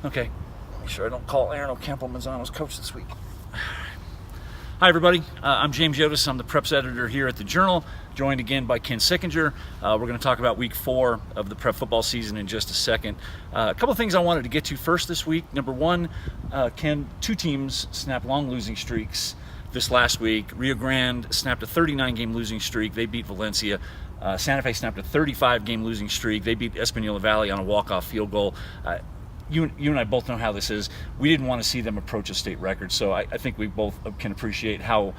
Okay, make sure I don't call Aaron O'Campbell-Manzano's coach this week. Hi everybody, I'm James Yodice. I'm the preps editor here at the Journal, joined again by Ken Sickenger. We're going to talk about week 4 of the prep football season in just a second. A couple of things I wanted to get to first this week. Number one, Ken, 2 teams snapped long losing streaks this last week. Rio Grande snapped a 39-game losing streak. They beat Valencia. Santa Fe snapped a 35-game losing streak. They beat Espanola Valley on a walk-off field goal. You and I both know how this is. We didn't want to see them approach a state record, so I think we both can appreciate how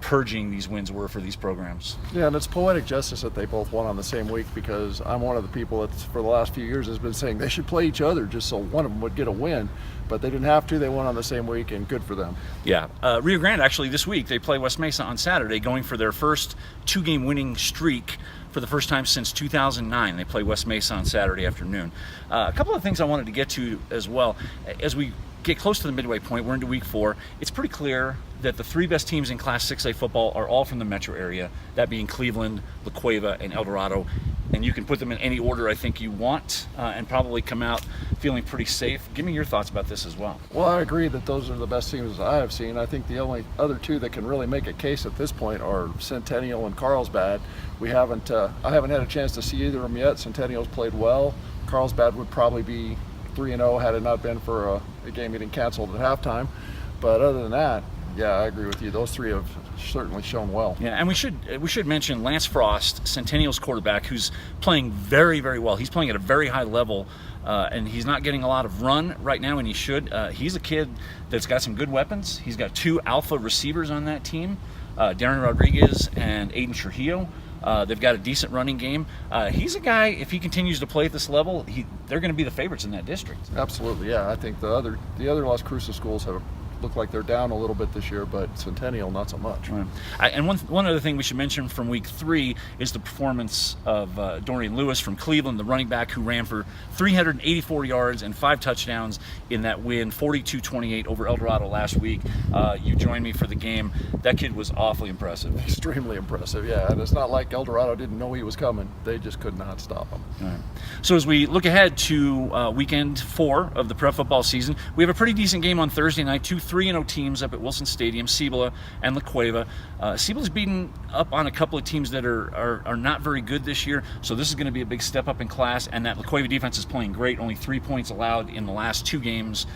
purging these wins were for these programs. Yeah, and it's poetic justice that they both won on the same week, because I'm one of the people that for the last few years has been saying they should play each other just so one of them would get a win, but they didn't have to. They won on the same week, and good for them. Yeah, Rio Grande actually this week, they play West Mesa on Saturday, going for their first 2-game winning streak for the first time since 2009. They play West Mesa on Saturday afternoon. A couple of things I wanted to get to as well. As we get close to the midway point, we're into week 4. It's pretty clear that the 3 best teams in Class 6A football are all from the metro area, that being Cleveland, La Cueva, and El Dorado. And you can put them in any order I think you want, and probably come out feeling pretty safe. Give me your thoughts about this as well. Well, I agree that those are the best teams I have seen. I think the only other 2 that can really make a case at this point are Centennial and Carlsbad. I haven't had a chance to see either of them yet. Centennial's played well. Carlsbad would probably be 3-0 had it not been for a game getting canceled at halftime. But other than that, yeah, I agree with you. Those 3 have certainly shown well. Yeah, and we should mention Lance Frost, Centennial's quarterback, who's playing very, very well. He's playing at a very high level, and he's not getting a lot of run right now, and he should. He's a kid that's got some good weapons. He's got 2 alpha receivers on that team, Darren Rodriguez and Aiden Trujillo. They've got a decent running game. He's a guy, if he continues to play at this level, they're going to be the favorites in that district. Absolutely, yeah. I think the other Las Cruces schools have look like they're down a little bit this year, but Centennial not so much. Right. And one other thing we should mention from week 3 is the performance of Dorian Lewis from Cleveland, the running back who ran for 384 yards and 5 touchdowns in that win, 42-28 over El Dorado last week. You joined me for the game. That kid was awfully impressive. Extremely impressive, yeah. And it's not like El Dorado didn't know he was coming. They just could not stop him. Right. So as we look ahead to weekend 4 of the prep football season, we have a pretty decent game on Thursday night. 2 3-0 teams up at Wilson Stadium, Cibola and La Cueva. Cibola's beaten up on a couple of teams that are not very good this year, so this is going to be a big step up in class, and that La Cueva defense is playing great. Only 3 points allowed in the last 2 games.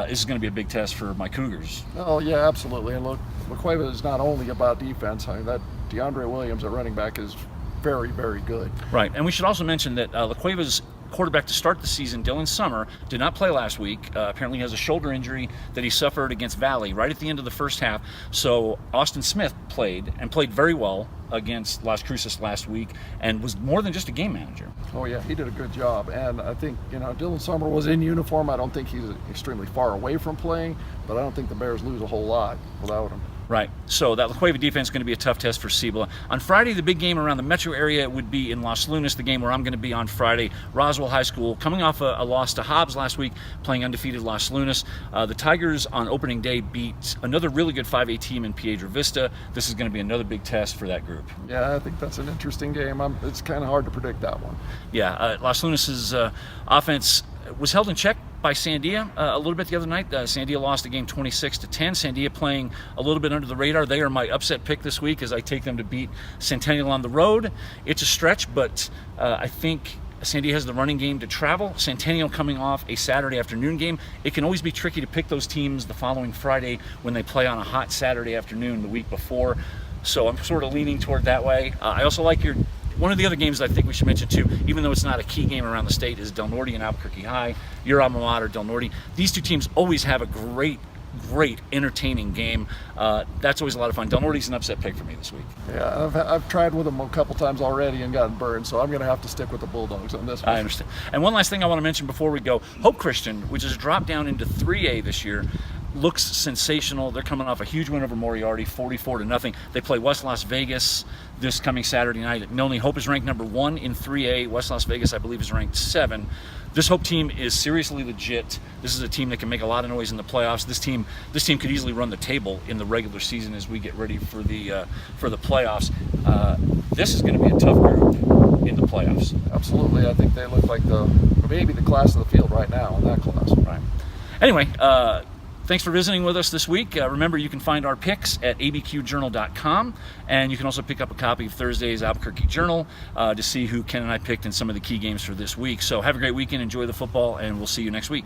This is going to be a big test for my Cougars. Oh, yeah, absolutely. And look, La Cueva is not only about defense. I mean, that DeAndre Williams at running back is very, very good. Right, and we should also mention that La Cueva's quarterback to start the season, Dylan Summer, did not play last week. Apparently has a shoulder injury that he suffered against Valley right at the end of the first half. So Austin Smith played very well against Las Cruces last week, and was more than just a game manager. Oh yeah, he did a good job. And I think, Dylan Summer was in uniform. I don't think he's extremely far away from playing, but I don't think the Bears lose a whole lot without him. Right, so that La Cueva defense is going to be a tough test for Cibola. On Friday, the big game around the metro area would be in Los Lunas, the game where I'm going to be on Friday. Roswell High School, coming off a loss to Hobbs last week, playing undefeated Los Lunas. The Tigers on opening day beat another really good 5A team in Piedra Vista. This is going to be another big test for that group. Yeah, I think that's an interesting game. It's kind of hard to predict that one. Yeah, Los Lunas' offense was held in check by Sandia a little bit the other night. Sandia lost the game 26-10. Sandia playing a little bit under the radar. They are my upset pick this week as I take them to beat Centennial on the road. It's a stretch, but I think Sandia has the running game to travel. Centennial coming off a Saturday afternoon game. It can always be tricky to pick those teams the following Friday when they play on a hot Saturday afternoon the week before. So I'm sort of leaning toward that way. I also like one of the other games I think we should mention too, even though it's not a key game around the state, is Del Norte and Albuquerque High. Your alma mater, Del Norte. These 2 teams always have a great great, entertaining game. That's always a lot of fun. Dunworthy's an upset pick for me this week. Yeah, I've tried with them a couple times already and gotten burned, so I'm going to have to stick with the Bulldogs on this one. I understand. And one last thing I want to mention before we go, Hope Christian, which has dropped down into 3A this year, looks sensational. They're coming off a huge win over Moriarty, 44-0. They play West Las Vegas this coming Saturday night at Milne. Hope is ranked number 1 in 3A. West Las Vegas, I believe, is ranked 7. This Hope team is seriously legit. This is a team that can make a lot of noise in the playoffs. This team could easily run the table in the regular season as we get ready for the playoffs. This is going to be a tough group in the playoffs. Absolutely. I think they look like maybe the class of the field right now in that class. Right. Anyway, thanks for visiting with us this week. Remember, you can find our picks at abqjournal.com, and you can also pick up a copy of Thursday's Albuquerque Journal to see who Ken and I picked in some of the key games for this week. So have a great weekend, enjoy the football, and we'll see you next week.